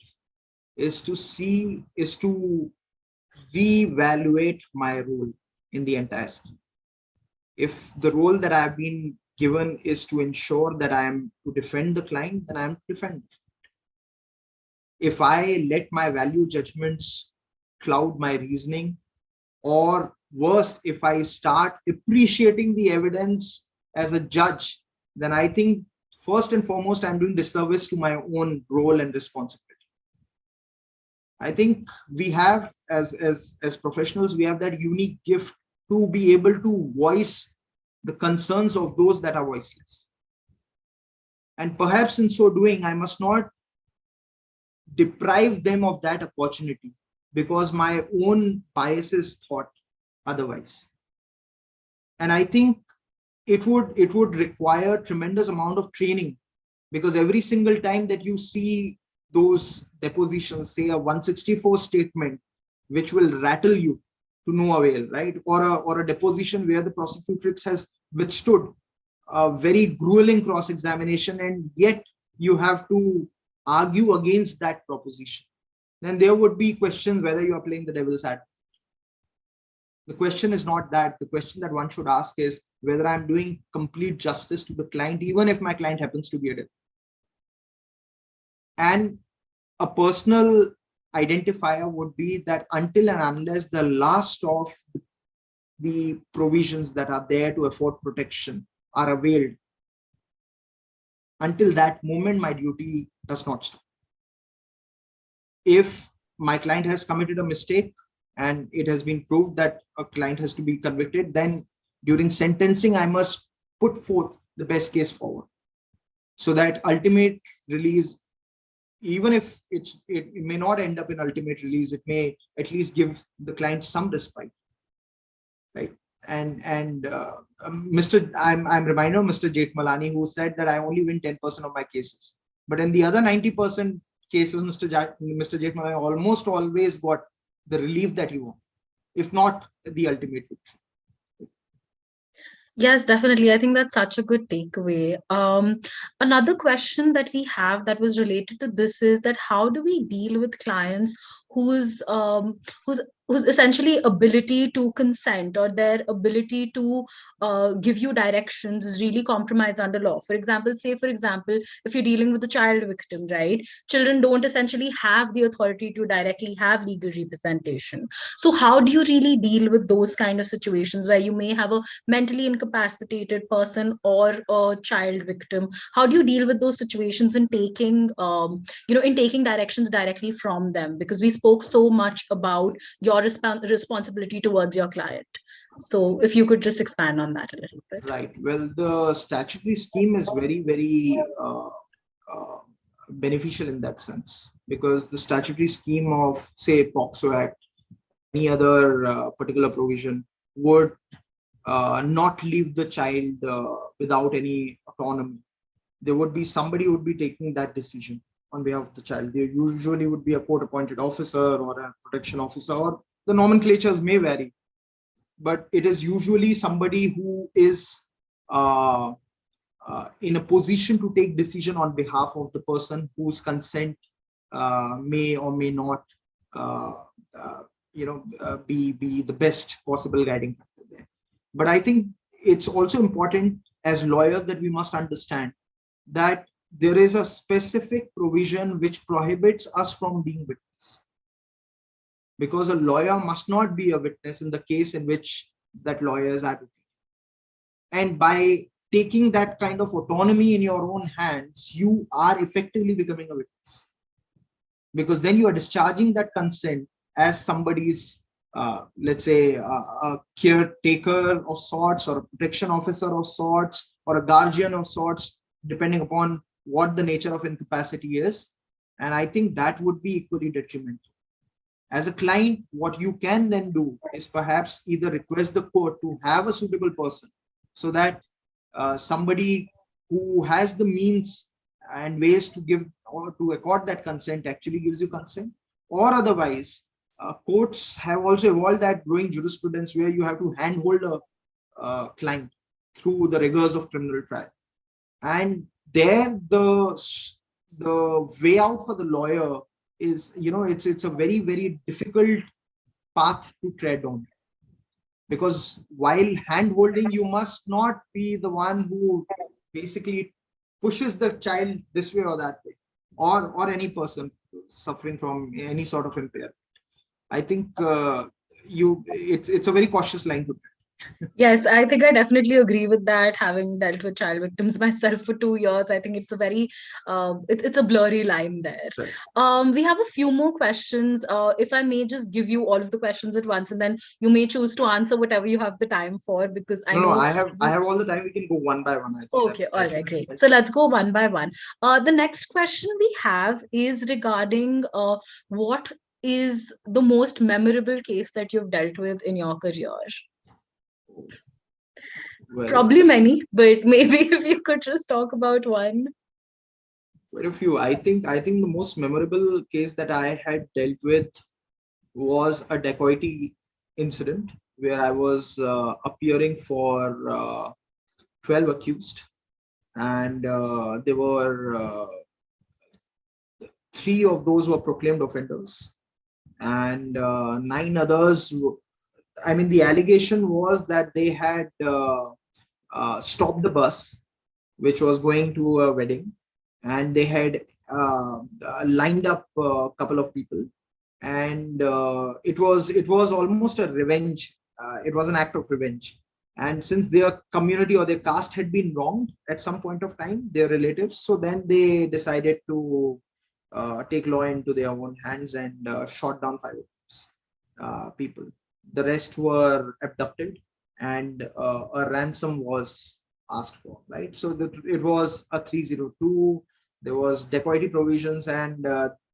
is to reevaluate my role in the entire scheme. If the role that I've been given is to ensure that I am to defend the client, then I am to defend it. If I let my value judgments cloud my reasoning, or worse, if I start appreciating the evidence as a judge, then I think first and foremost, I'm doing disservice to my own role and responsibility. I think we have, as professionals, we have that unique gift to be able to voice the concerns of those that are voiceless. And perhaps in so doing, I must not deprive them of that opportunity because my own biases thought otherwise. And I think it would require tremendous amount of training, because every single time that you see those depositions, say a 164 statement, which will rattle you to no avail, right? Or a deposition where the prosecutrix has withstood a very grueling cross-examination, and yet you have to argue against that proposition. Then there would be questions whether you are playing the devil's advocate. The question is not that. The question that one should ask is whether I'm doing complete justice to the client, even if my client happens to be a devil. And a personal identifier would be that until and unless the last of the provisions that are there to afford protection are availed, until that moment, my duty does not stop. If my client has committed a mistake and it has been proved that a client has to be convicted, then during sentencing, I must put forth the best case forward so that ultimate release even if it may not end up in ultimate release, it may at least give the client some respite, right? I'm reminded of Mr. Jethmalani, who said that I only win 10% of my cases, but in the other 90% cases, Mr. Jethmalani almost always got the relief that he wanted, if not the ultimate victory. Yes, definitely. I think that's such a good takeaway. Another question that we have that was related to this is that how do we deal with clients whose whose whose essentially ability to consent or their ability to give you directions is really compromised under law? For example, if you're dealing with a child victim, right? Children don't essentially have the authority to directly have legal representation. So how do you really deal with those kind of situations where you may have a mentally incapacitated person or a child victim? How do you deal with those situations in taking in taking directions directly from them, because we spoke so much about your responsibility towards your client? So if you could just expand on that a little bit. Right. Well, the statutory scheme is very, very uh, beneficial in that sense, because the statutory scheme of, say, POXO Act, any other particular provision would not leave the child without any autonomy. There would be somebody who would be taking that decision on behalf of the child. There usually would be a court-appointed officer or a protection officer, or the nomenclatures may vary, but it is usually somebody who is uh, in a position to take decision on behalf of the person whose consent may or may not uh, be the best possible guiding factor there. But I think it's also important as lawyers that we must understand that there is a specific provision which prohibits us from being witness, because a lawyer must not be a witness in the case in which that lawyer is advocating. And by taking that kind of autonomy in your own hands, you are effectively becoming a witness, because then you are discharging that consent as somebody's, let's say, a caretaker of sorts, or a protection officer of sorts, or a guardian of sorts, depending upon what the nature of incapacity is. And I think that would be equally detrimental. As a client, what you can then do is perhaps either request the court to have a suitable person, so that somebody who has the means and ways to give or to accord that consent actually gives you consent. Or otherwise, courts have also evolved that growing jurisprudence where you have to handhold a client through the rigors of criminal trial. And there the way out for the lawyer is, it's a very, very difficult path to tread on, because while hand holding, you must not be the one who basically pushes the child this way or that way, or any person suffering from any sort of impairment. I think it's a very cautious line to tread. Yes, I think I definitely agree with that. Having dealt with child victims myself for 2 years, I think it's a very, it's a blurry line there. Right. We have a few more questions. If I may just give you all of the questions at once, and then you may choose to answer whatever you have the time for, because I No, know I have all the time. We can go one by one. I think Okay, all right, great. So let's go one by one. The next question we have is regarding what is the most memorable case that you've dealt with in your career? Well, Probably many, but maybe if you could just talk about one. quite a few. I think the most memorable case that I had dealt with was a Decoy incident, where I was appearing for 12 accused, and there were 3 of those were proclaimed offenders, and 9 others. I mean, the allegation was that they had stopped the bus, which was going to a wedding, and they had lined up a couple of people, and it was almost a revenge. It was an act of revenge, and since their community or their caste had been wronged at some point of time, their relatives, so then they decided to take law into their own hands and shot down 5 of those people. The rest were abducted, and a ransom was asked for. Right, so it was a 302 there was dacoity provisions, and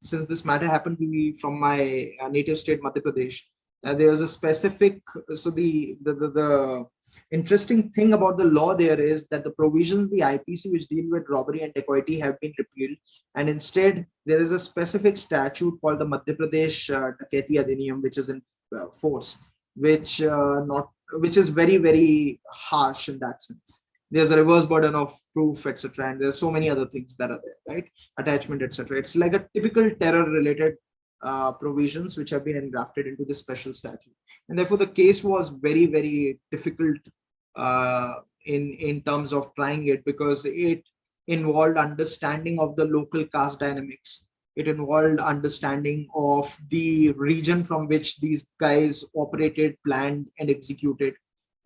since this matter happened to be from my native state, Madhya Pradesh, there was a specific. So the interesting thing about the law there is that the provisions of the IPC which deal with robbery and dacoity have been repealed, and instead there is a specific statute called the Madhya Pradesh Dacoity Adhiniyam, which is in force, which which is very, very harsh in that sense. There's a reverse burden of proof, etc., and there's so many other things that are there, right? Attachment, etc. It's like a typical terror-related provisions which have been engrafted into this special statute, and therefore the case was very, very difficult in terms of trying it, because it involved understanding of the local caste dynamics. It involved understanding of the region from which these guys operated, planned, and executed.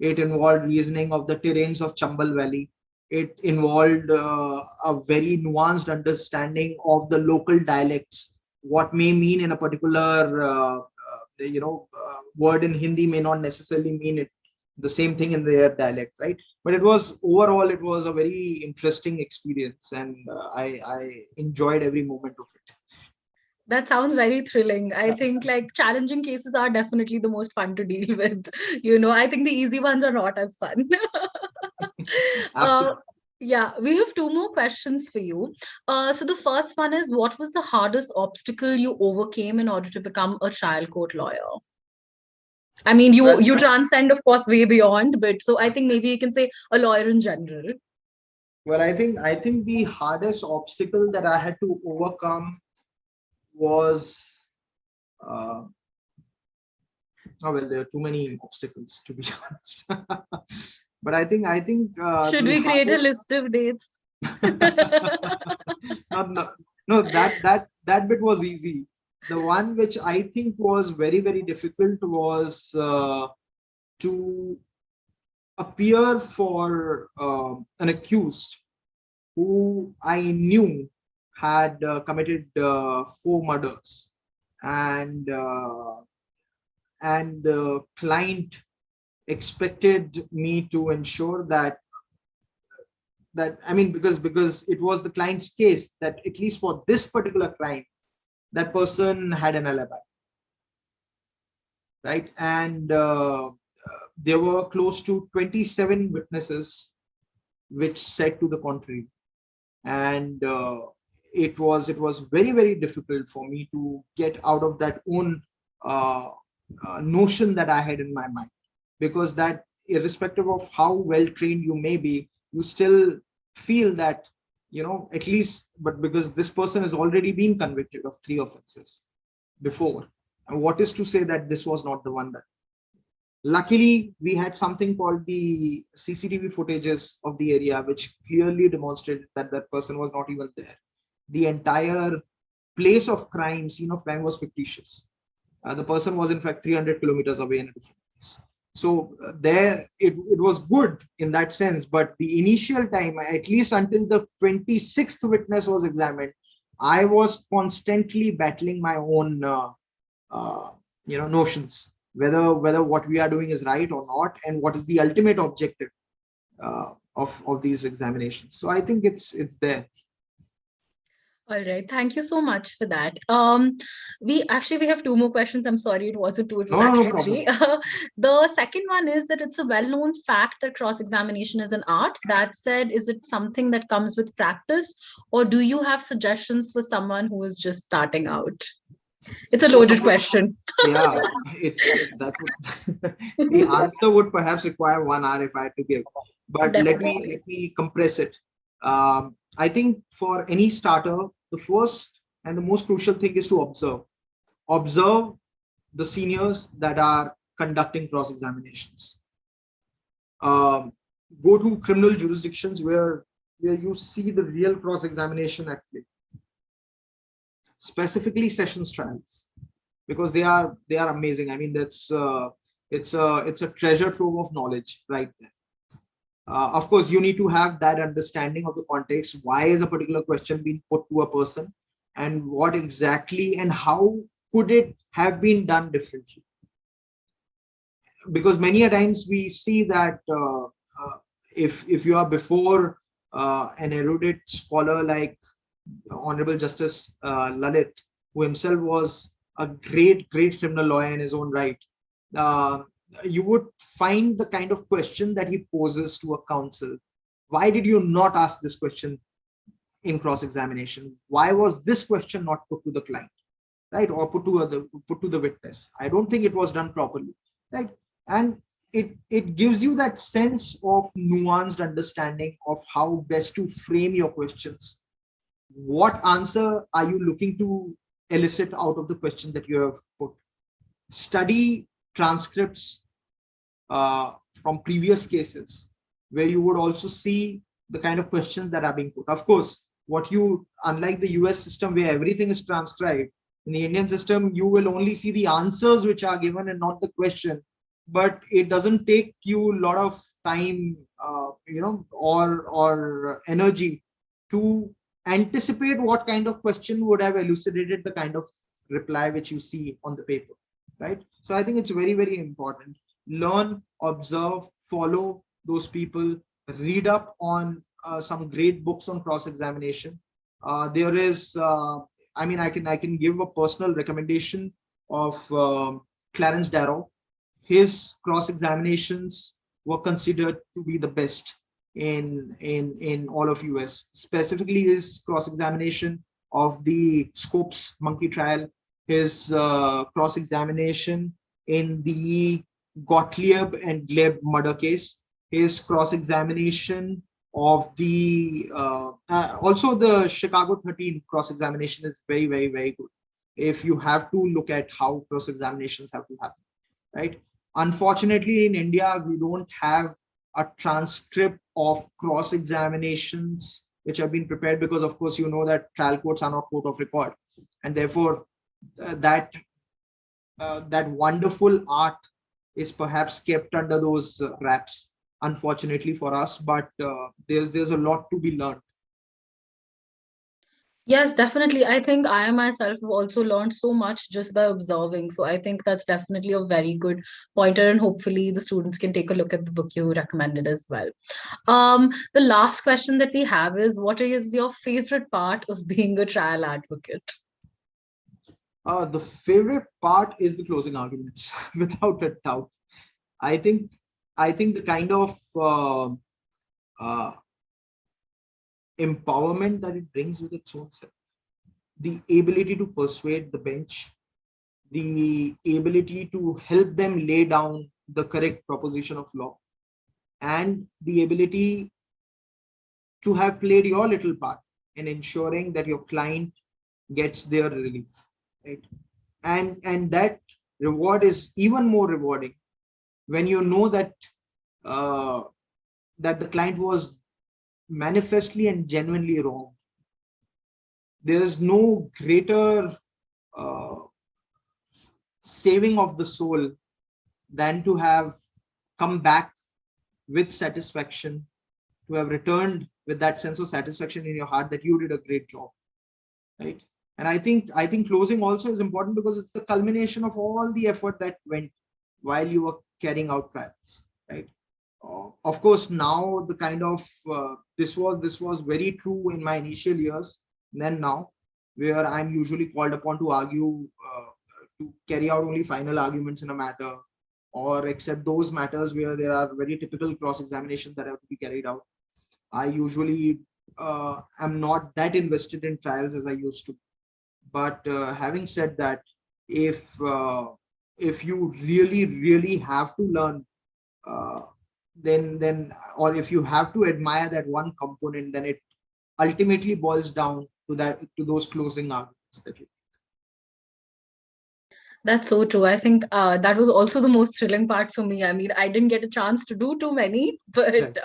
It involved reasoning of the terrains of Chambal Valley. It involved a very nuanced understanding of the local dialects. What may mean in a particular word in Hindi may not necessarily mean it the same thing in their dialect, right? But it was overall, it was a very interesting experience, and I enjoyed every moment of it. That sounds very thrilling. I think like challenging cases are definitely the most fun to deal with. I think the easy ones are not as fun. Absolutely. Yeah, we have two more questions for you. So the first one is, what was the hardest obstacle you overcame in order to become a trial court lawyer? I mean, you transcend, of course, way beyond, but so I think maybe you can say a lawyer in general. Well, I think the hardest obstacle that I had to overcome was there are too many obstacles, to be honest. But I think should we create a list of dates? No, that bit was easy. The one which I think was very, very difficult was to appear for an accused who I knew had committed 4 murders, and the client expected me to ensure that I mean, because it was the client's case that at least for this particular crime, that person had an alibi, right? And there were close to 27 witnesses which said to the contrary, and it was very, very difficult for me to get out of that own notion that I had in my mind, because that, irrespective of how well trained you may be, you still feel that, at least, but because this person has already been convicted of 3 offenses before, and what is to say that this was not the one that. Luckily, we had something called the CCTV footages of the area, which clearly demonstrated that that person was not even there. The entire place of crime, scene of crime, was fictitious. The person was in fact 300 kilometers away in a different place. So there, it was good in that sense. But the initial time, at least until the 26th witness was examined, I was constantly battling my own, notions, whether what we are doing is right or not, and what is the ultimate objective of these examinations. So I think it's there. All right. Thank you so much for that. We have 2 more questions. I'm sorry, it wasn't 2, it was actually 3. The second one is that it's a well-known fact that cross-examination is an art. That said, is it something that comes with practice, or do you have suggestions for someone who is just starting out? It's a loaded question. Yeah, it's that the answer would perhaps require 1 hour if I had to give, but let me compress it. I think for any starter, the first and the most crucial thing is to observe the seniors that are conducting cross examinations. Go to criminal jurisdictions where you see the real cross examination at play, specifically sessions trials, because they are amazing. I mean, it's a treasure trove of knowledge right there. Of course, you need to have that understanding of the context. Why is a particular question being put to a person, and what exactly and how could it have been done differently? Because many a times we see that if you are before an erudite scholar like Honorable Justice Lalit, who himself was a great criminal lawyer in his own right, uh, you would find the kind of question that he poses to a counsel. Why did you not ask this question in cross-examination? Why was this question not put to the client, right, or put to the witness? I don't think it was done properly, right? And it gives you that sense of nuanced understanding of how best to frame your questions. What answer are you looking to elicit out of the question that you have put? Study transcripts from previous cases where you would also see the kind of questions that are being put. Of course, unlike the US system where everything is transcribed, in the Indian system, you will only see the answers which are given and not the question. But it doesn't take you a lot of time, or energy to anticipate what kind of question would have elucidated the kind of reply which you see on the paper, right? So I think it's very, very important. Learn, observe, follow those people, read up on some great books on cross-examination. There is, I can give a personal recommendation of Clarence Darrow. His cross-examinations were considered to be the best in all of US, specifically his cross-examination of the Scopes monkey trial, his cross-examination in the Gottlieb and Gleb murder case, his cross-examination of the also the Chicago 13 cross-examination is very, very, very good. If you have to look at how cross-examinations have to happen, right? Unfortunately, in India, we don't have a transcript of cross-examinations which have been prepared because, of course, you know that trial courts are not court of record, and therefore that wonderful art is perhaps kept under those wraps, unfortunately for us. But there's a lot to be learned. Yes, definitely. I think I myself have also learned so much just by observing. So I think that's definitely a very good pointer, and hopefully the students can take a look at the book you recommended as well. The last question that we have is, what is your favorite part of being a trial advocate? The favorite part is the closing arguments, without a doubt. I think the kind of empowerment that it brings with its own self, the ability to persuade the bench, the ability to help them lay down the correct proposition of law, and the ability to have played your little part in ensuring that your client gets their relief, right? And that reward is even more rewarding when you know that that the client was manifestly and genuinely wrong. There is no greater saving of the soul than to have come back with satisfaction, to have returned with that sense of satisfaction in your heart that you did a great job, right? And I think closing also is important because it's the culmination of all the effort that went while you were carrying out trials, right? Of course, now the kind of this was very true in my initial years, then now, where I'm usually called upon to argue, to carry out only final arguments in a matter, or except those matters where there are very typical cross-examinations that have to be carried out. I usually am not that invested in trials as I used to. But having said that, if you really have to learn, then or if you have to admire that one component, then it ultimately boils down to those closing arguments that you. That's so true. I think that was also the most thrilling part for me. I mean, I didn't get a chance to do too many, but Right.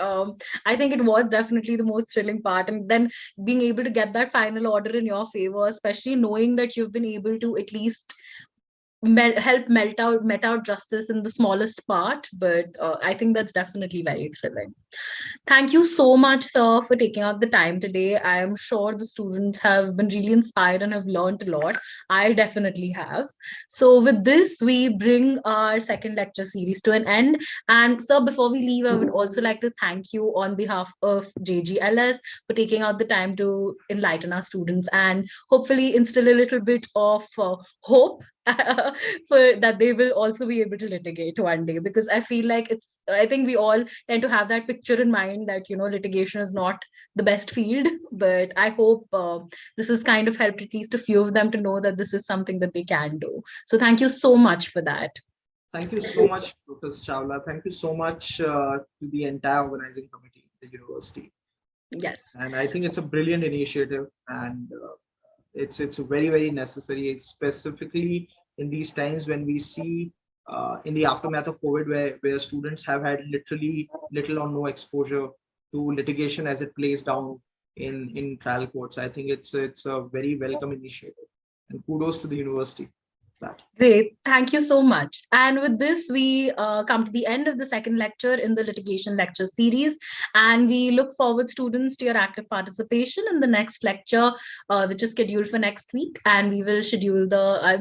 I think it was definitely the most thrilling part. And then being able to get that final order in your favor, especially knowing that you've been able to at least help met out justice in the smallest part. But I think that's definitely very thrilling. Thank you so much, sir, for taking out the time today. I am sure the students have been really inspired and have learned a lot. I definitely have. So, with this, we bring our second lecture series to an end. And, sir, before we leave, I would also like to thank you on behalf of JGLS for taking out the time to enlighten our students and hopefully instill a little bit of hope for that they will also be able to litigate one day, because I feel like I think we all tend to have that picture in mind that litigation is not the best field, but I hope this has kind of helped at least a few of them to know that this is something that they can do. So thank you so much for that. Thank you so much, Professor Chawla. Thank you so much to the entire organizing committee of the university. Yes. And I think it's a brilliant initiative, and it's very necessary. It's specifically in these times when we see in the aftermath of COVID, where students have had literally little or no exposure to litigation as it plays down in trial courts. I think it's a very welcome initiative, and kudos to the university for that. Great. Thank you so much. And with this, we come to the end of the second lecture in the litigation lecture series. And we look forward, students, to your active participation in the next lecture, which is scheduled for next week. And we will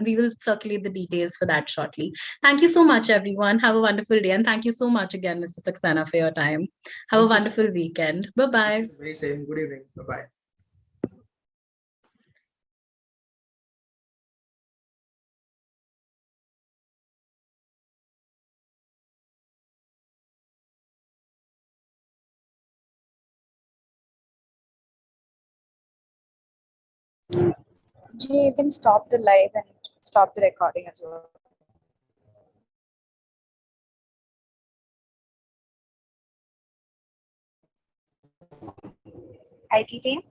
we will circulate the details for that shortly. Thank you so much, everyone. Have a wonderful day. And thank you so much again, Mr. Saxena, for your time. Have a wonderful weekend. Bye-bye. Very same. Good evening. Bye-bye. Jay, you can stop the live and stop the recording as well. IT team.